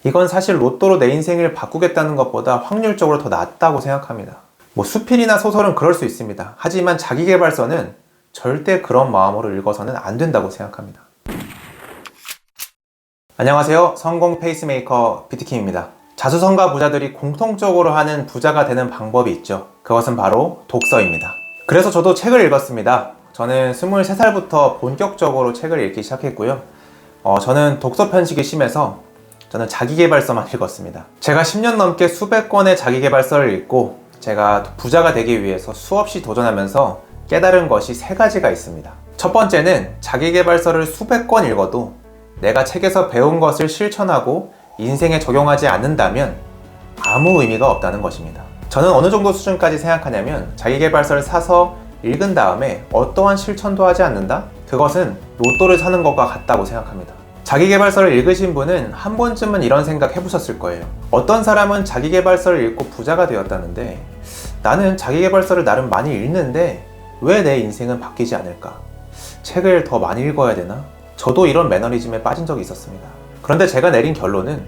이건 사실 로또로 내 인생을 바꾸겠다는 것보다 확률적으로 더 낫다고 생각합니다. 수필이나 소설은 그럴 수 있습니다. 하지만 자기계발서는 절대 그런 마음으로 읽어서는 안 된다고 생각합니다. 안녕하세요. 성공 페이스메이커 비트킴입니다. 자수성가 부자들이 공통적으로 하는 부자가 되는 방법이 있죠. 그것은 바로 독서입니다. 그래서 저도 책을 읽었습니다. 저는 23살부터 본격적으로 책을 읽기 시작했고요. 저는 독서 편식이 심해서 저는 자기계발서만 읽었습니다. 제가 10년 넘게 수백 권의 자기계발서를 읽고 제가 부자가 되기 위해서 수없이 도전하면서 깨달은 것이 3가지가 있습니다. 첫 번째는 자기계발서를 수백 권 읽어도 내가 책에서 배운 것을 실천하고 인생에 적용하지 않는다면 아무 의미가 없다는 것입니다. 저는 어느 정도 수준까지 생각하냐면 자기계발서를 사서 읽은 다음에 어떠한 실천도 하지 않는다? 그것은 로또를 사는 것과 같다고 생각합니다. 자기계발서를 읽으신 분은 한 번쯤은 이런 생각 해보셨을 거예요. 어떤 사람은 자기계발서를 읽고 부자가 되었다는데 나는 자기계발서를 나름 많이 읽는데 왜 내 인생은 바뀌지 않을까? 책을 더 많이 읽어야 되나? 저도 이런 매너리즘에 빠진 적이 있었습니다. 그런데 제가 내린 결론은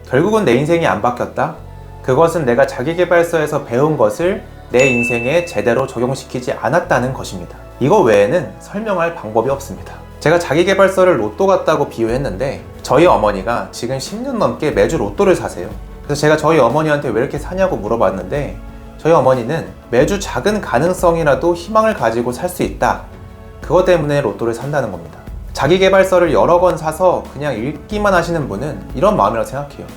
결국은 내 인생이 안 바뀌었다? 그것은 내가 자기계발서에서 배운 것을 내 인생에 제대로 적용시키지 않았다는 것입니다. 이거 외에는 설명할 방법이 없습니다. 제가 자기계발서를 로또 같다고 비유했는데 저희 어머니가 지금 10년 넘게 매주 로또를 사세요. 그래서 제가 저희 어머니한테 왜 이렇게 사냐고 물어봤는데 저희 어머니는 매주 작은 가능성이라도 희망을 가지고 살 수 있다. 그것 때문에 로또를 산다는 겁니다. 자기계발서를 여러 권 사서 그냥 읽기만 하시는 분은 이런 마음이라고 생각해요.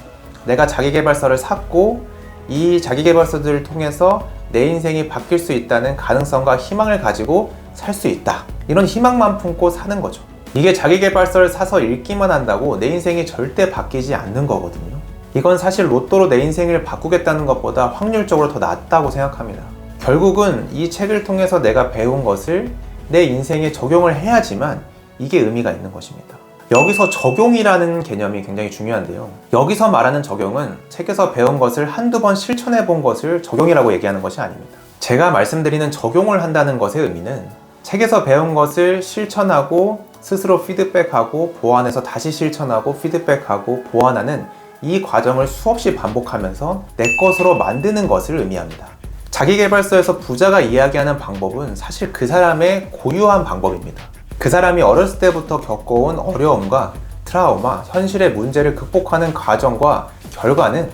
내가 자기계발서를 샀고 이 자기계발서들을 통해서 내 인생이 바뀔 수 있다는 가능성과 희망을 가지고 살 수 있다. 이런 희망만 품고 사는 거죠. 이게 자기계발서를 사서 읽기만 한다고 내 인생이 절대 바뀌지 않는 거거든요. 이건 사실 로또로 내 인생을 바꾸겠다는 것보다 확률적으로 더 낫다고 생각합니다. 결국은 이 책을 통해서 내가 배운 것을 내 인생에 적용을 해야지만 이게 의미가 있는 것입니다. 여기서 적용이라는 개념이 굉장히 중요한데요. 여기서 말하는 적용은 책에서 배운 것을 한두 번 실천해 본 것을 적용이라고 얘기하는 것이 아닙니다. 제가 말씀드리는 적용을 한다는 것의 의미는 책에서 배운 것을 실천하고 스스로 피드백하고 보완해서 다시 실천하고 피드백하고 보완하는 이 과정을 수없이 반복하면서 내 것으로 만드는 것을 의미합니다. 자기계발서에서 부자가 이야기하는 방법은 사실 그 사람의 고유한 방법입니다. 그 사람이 어렸을 때부터 겪어온 어려움과 트라우마, 현실의 문제를 극복하는 과정과 결과는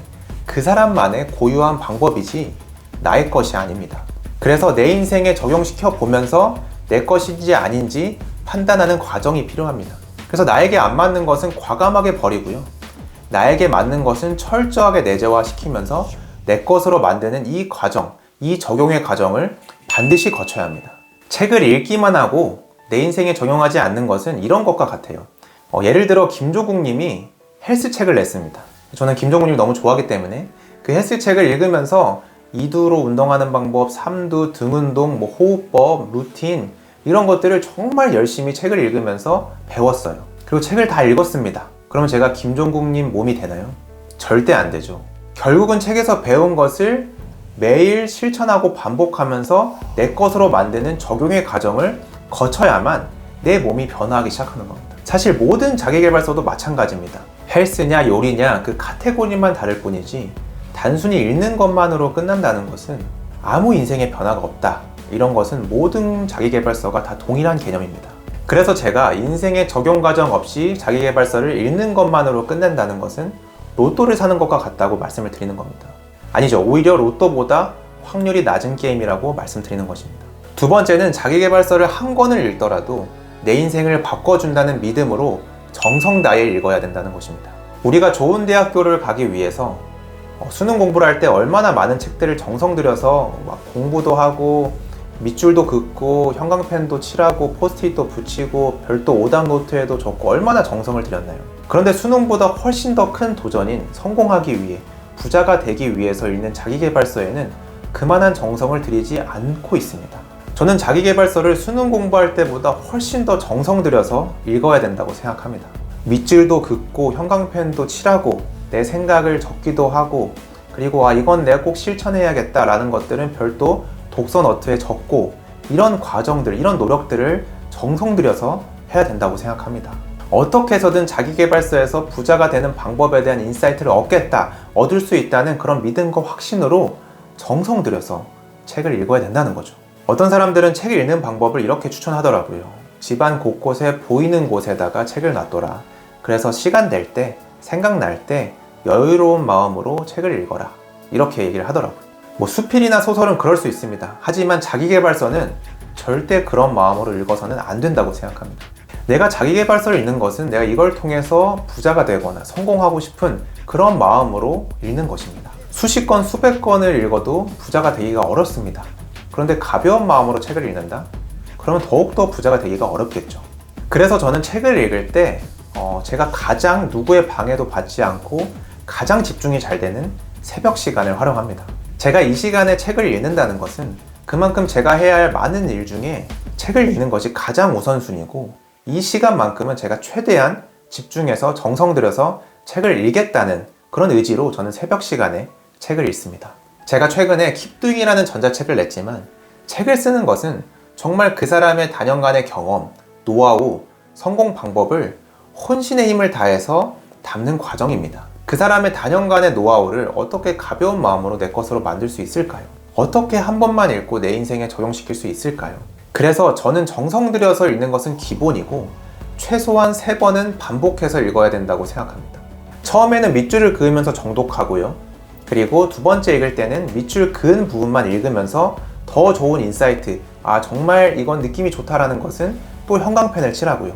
그 사람만의 고유한 방법이지 나의 것이 아닙니다. 그래서 내 인생에 적용시켜 보면서 내 것인지 아닌지 판단하는 과정이 필요합니다. 그래서 나에게 안 맞는 것은 과감하게 버리고요. 나에게 맞는 것은 철저하게 내재화시키면서 내 것으로 만드는 이 과정, 이 적용의 과정을 반드시 거쳐야 합니다. 책을 읽기만 하고 내 인생에 적용하지 않는 것은 이런 것과 같아요. 예를 들어 김조국 님이 헬스책을 냈습니다. 저는 김조국 님 너무 좋아하기 때문에 그 헬스책을 읽으면서 2두로 운동하는 방법, 3두, 등 운동, 호흡법, 루틴 이런 것들을 정말 열심히 책을 읽으면서 배웠어요. 그리고 책을 다 읽었습니다. 그러면 제가 김종국 님 몸이 되나요? 절대 안 되죠. 결국은 책에서 배운 것을 매일 실천하고 반복하면서 내 것으로 만드는 적용의 과정을 거쳐야만 내 몸이 변화하기 시작하는 겁니다. 사실 모든 자기계발서도 마찬가지입니다. 헬스냐 요리냐 그 카테고리만 다를 뿐이지 단순히 읽는 것만으로 끝난다는 것은 아무 인생에 변화가 없다. 이런 것은 모든 자기계발서가 다 동일한 개념입니다. 그래서 제가 인생의 적용 과정 없이 자기계발서를 읽는 것만으로 끝낸다는 것은 로또를 사는 것과 같다고 말씀을 드리는 겁니다. 아니죠. 오히려 로또보다 확률이 낮은 게임이라고 말씀드리는 것입니다. 두 번째는 자기계발서를 한 권을 읽더라도 내 인생을 바꿔준다는 믿음으로 정성 다해 읽어야 된다는 것입니다. 우리가 좋은 대학교를 가기 위해서 수능 공부를 할 때 얼마나 많은 책들을 정성 들여서 공부도 하고 밑줄도 긋고 형광펜도 칠하고 포스트잇도 붙이고 별도 오답 노트에도 적고 얼마나 정성을 들였나요? 그런데 수능보다 훨씬 더 큰 도전인 성공하기 위해 부자가 되기 위해서 읽는 자기계발서에는 그만한 정성을 들이지 않고 있습니다. 저는 자기계발서를 수능 공부할 때보다 훨씬 더 정성 들여서 읽어야 된다고 생각합니다. 밑줄도 긋고 형광펜도 칠하고 내 생각을 적기도 하고 그리고 이건 내가 꼭 실천해야겠다 라는 것들은 별도 독서 노트에 적고 이런 과정들, 이런 노력들을 정성 들여서 해야 된다고 생각합니다. 어떻게 해서든 자기계발서에서 부자가 되는 방법에 대한 인사이트를 얻을 수 있다는 그런 믿음과 확신으로 정성 들여서 책을 읽어야 된다는 거죠. 어떤 사람들은 책을 읽는 방법을 이렇게 추천하더라고요. 집안 곳곳에 보이는 곳에다가 책을 놔둬라. 그래서 시간 될 때, 생각날 때 여유로운 마음으로 책을 읽어라. 이렇게 얘기를 하더라고요. 뭐 수필이나 소설은 그럴 수 있습니다. 하지만 자기계발서는 절대 그런 마음으로 읽어서는 안 된다고 생각합니다. 내가 자기계발서를 읽는 것은 내가 이걸 통해서 부자가 되거나 성공하고 싶은 그런 마음으로 읽는 것입니다. 수십 권, 수백 권을 읽어도 부자가 되기가 어렵습니다. 그런데 가벼운 마음으로 책을 읽는다? 그러면 더욱더 부자가 되기가 어렵겠죠. 그래서 저는 책을 읽을 때 제가 가장 누구의 방해도 받지 않고 가장 집중이 잘 되는 새벽 시간을 활용합니다. 제가 이 시간에 책을 읽는다는 것은 그만큼 제가 해야 할 많은 일 중에 책을 읽는 것이 가장 우선순위고, 이 시간만큼은 제가 최대한 집중해서 정성 들여서 책을 읽겠다는 그런 의지로 저는 새벽 시간에 책을 읽습니다. 제가 최근에 킵두잉이라는 전자책을 냈지만, 책을 쓰는 것은 정말 그 사람의 다년간의 경험, 노하우, 성공 방법을 혼신의 힘을 다해서 담는 과정입니다. 그 사람의 다년간의 노하우를 어떻게 가벼운 마음으로 내 것으로 만들 수 있을까요? 어떻게 한 번만 읽고 내 인생에 적용시킬 수 있을까요? 그래서 저는 정성 들여서 읽는 것은 기본이고 최소한 3번은 반복해서 읽어야 된다고 생각합니다. 처음에는 밑줄을 그으면서 정독하고요. 그리고 두 번째 읽을 때는 밑줄 그은 부분만 읽으면서 더 좋은 인사이트, 정말 이건 느낌이 좋다라는 것은 또 형광펜을 칠하고요.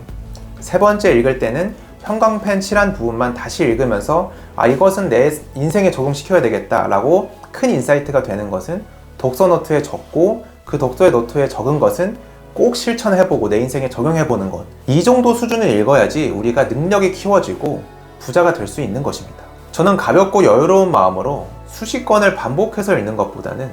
세 번째 읽을 때는 형광펜 칠한 부분만 다시 읽으면서 이것은 내 인생에 적용시켜야 되겠다라고 큰 인사이트가 되는 것은 독서 노트에 적고, 그 독서의 노트에 적은 것은 꼭 실천해보고 내 인생에 적용해보는 것. 이 정도 수준을 읽어야지 우리가 능력이 키워지고 부자가 될 수 있는 것입니다. 저는 가볍고 여유로운 마음으로 수십 권을 반복해서 읽는 것보다는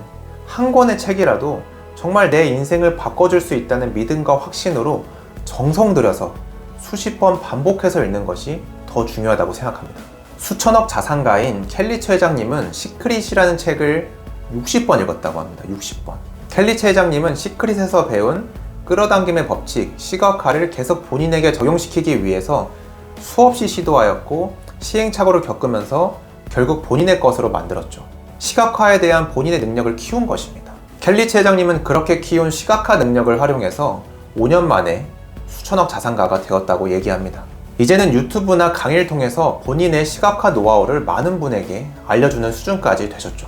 한 권의 책이라도 정말 내 인생을 바꿔줄 수 있다는 믿음과 확신으로 정성 들여서 수십 번 반복해서 읽는 것이 더 중요하다고 생각합니다. 수천억 자산가인 켈리츠 회장님은 시크릿이라는 책을 60번 읽었다고 합니다. 60번. 켈리츠 회장님은 시크릿에서 배운 끌어당김의 법칙, 시각화를 계속 본인에게 적용시키기 위해서 수없이 시도하였고 시행착오를 겪으면서 결국 본인의 것으로 만들었죠. 시각화에 대한 본인의 능력을 키운 것입니다. 켈리츠 회장님은 그렇게 키운 시각화 능력을 활용해서 5년 만에 수천억 자산가가 되었다고 얘기합니다. 이제는 유튜브나 강의를 통해서 본인의 시각화 노하우를 많은 분에게 알려주는 수준까지 되셨죠.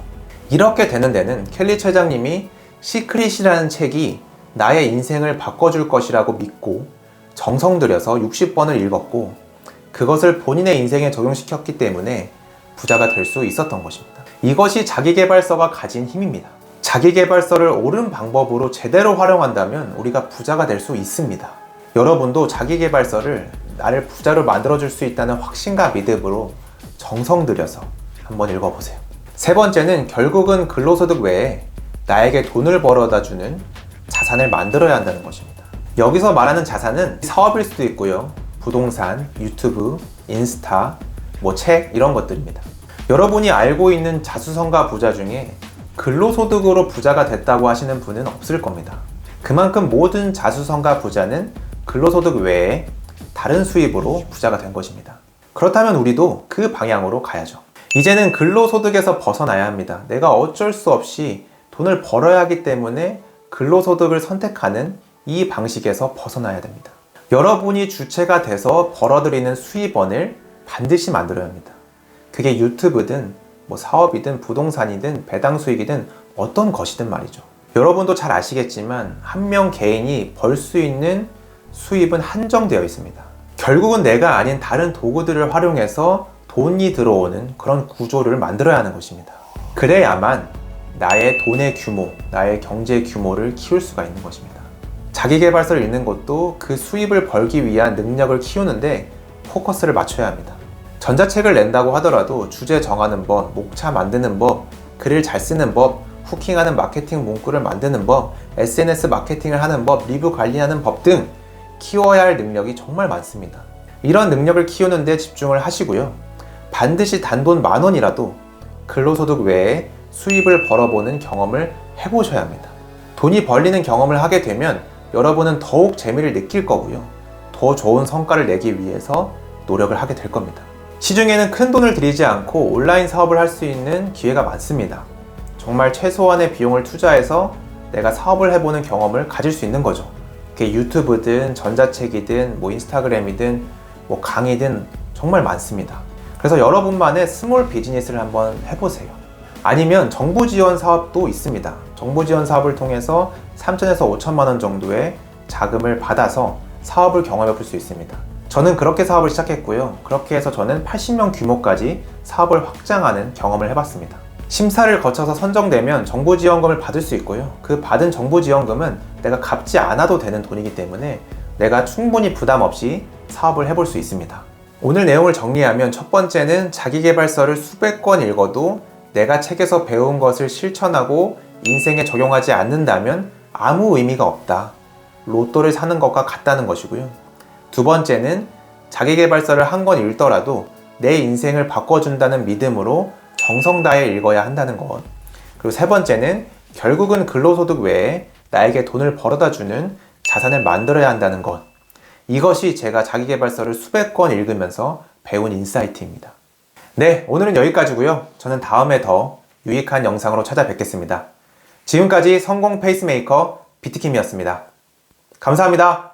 이렇게 되는 데는 켈리츠 회장님이 시크릿이라는 책이 나의 인생을 바꿔줄 것이라고 믿고 정성 들여서 60번을 읽었고, 그것을 본인의 인생에 적용시켰기 때문에 부자가 될 수 있었던 것입니다. 이것이 자기계발서가 가진 힘입니다. 자기계발서를 옳은 방법으로 제대로 활용한다면 우리가 부자가 될 수 있습니다. 여러분도 자기계발서를 나를 부자로 만들어줄 수 있다는 확신과 믿음으로 정성 들여서 한번 읽어보세요. 세 번째는 결국은 근로소득 외에 나에게 돈을 벌어다 주는 자산을 만들어야 한다는 것입니다. 여기서 말하는 자산은 사업일 수도 있고요. 부동산, 유튜브, 인스타, 책 이런 것들입니다. 여러분이 알고 있는 자수성가 부자 중에 근로소득으로 부자가 됐다고 하시는 분은 없을 겁니다. 그만큼 모든 자수성가 부자는 근로소득 외에 다른 수입으로 부자가 된 것입니다. 그렇다면 우리도 그 방향으로 가야죠. 이제는 근로소득에서 벗어나야 합니다. 내가 어쩔 수 없이 돈을 벌어야 하기 때문에 근로소득을 선택하는 이 방식에서 벗어나야 됩니다. 여러분이 주체가 돼서 벌어들이는 수입원을 반드시 만들어야 합니다. 그게 유튜브든 사업이든 부동산이든 배당 수익이든 어떤 것이든 말이죠. 여러분도 잘 아시겠지만 한 명 개인이 벌 수 있는 수입은 한정되어 있습니다. 결국은 내가 아닌 다른 도구들을 활용해서 돈이 들어오는 그런 구조를 만들어야 하는 것입니다. 그래야만 나의 돈의 규모, 나의 경제 규모를 키울 수가 있는 것입니다. 자기계발서를 읽는 것도 그 수입을 벌기 위한 능력을 키우는데 포커스를 맞춰야 합니다. 전자책을 낸다고 하더라도 주제 정하는 법, 목차 만드는 법, 글을 잘 쓰는 법, 후킹하는 마케팅 문구를 만드는 법, SNS 마케팅을 하는 법, 리뷰 관리하는 법 등 키워야 할 능력이 정말 많습니다. 이런 능력을 키우는 데 집중을 하시고요. 반드시 단돈 10,000원이라도 근로소득 외에 수입을 벌어보는 경험을 해보셔야 합니다. 돈이 벌리는 경험을 하게 되면 여러분은 더욱 재미를 느낄 거고요. 더 좋은 성과를 내기 위해서 노력을 하게 될 겁니다. 시중에는 큰 돈을 들이지 않고 온라인 사업을 할 수 있는 기회가 많습니다. 정말 최소한의 비용을 투자해서 내가 사업을 해보는 경험을 가질 수 있는 거죠. 그게 유튜브든 전자책이든 인스타그램이든 강의든 정말 많습니다. 그래서 여러분만의 스몰 비즈니스를 한번 해보세요. 아니면 정부 지원 사업도 있습니다. 정부 지원 사업을 통해서 3천에서 5천만 원 정도의 자금을 받아서 사업을 경험해 볼 수 있습니다. 저는 그렇게 사업을 시작했고요. 그렇게 해서 저는 80명 규모까지 사업을 확장하는 경험을 해봤습니다. 심사를 거쳐서 선정되면 정부 지원금을 받을 수 있고요. 그 받은 정부 지원금은 내가 갚지 않아도 되는 돈이기 때문에 내가 충분히 부담 없이 사업을 해볼 수 있습니다. 오늘 내용을 정리하면 첫 번째는 자기계발서를 수백 권 읽어도 내가 책에서 배운 것을 실천하고 인생에 적용하지 않는다면 아무 의미가 없다. 로또를 사는 것과 같다는 것이고요. 두 번째는 자기계발서를 한 권 읽더라도 내 인생을 바꿔준다는 믿음으로 정성 다해 읽어야 한다는 것. 그리고 세 번째는 결국은 근로소득 외에 나에게 돈을 벌어다 주는 자산을 만들어야 한다는 것. 이것이 제가 자기계발서를 수백 권 읽으면서 배운 인사이트입니다. 네, 오늘은 여기까지고요. 저는 다음에 더 유익한 영상으로 찾아뵙겠습니다. 지금까지 성공 페이스메이커 비트킴이었습니다. 감사합니다.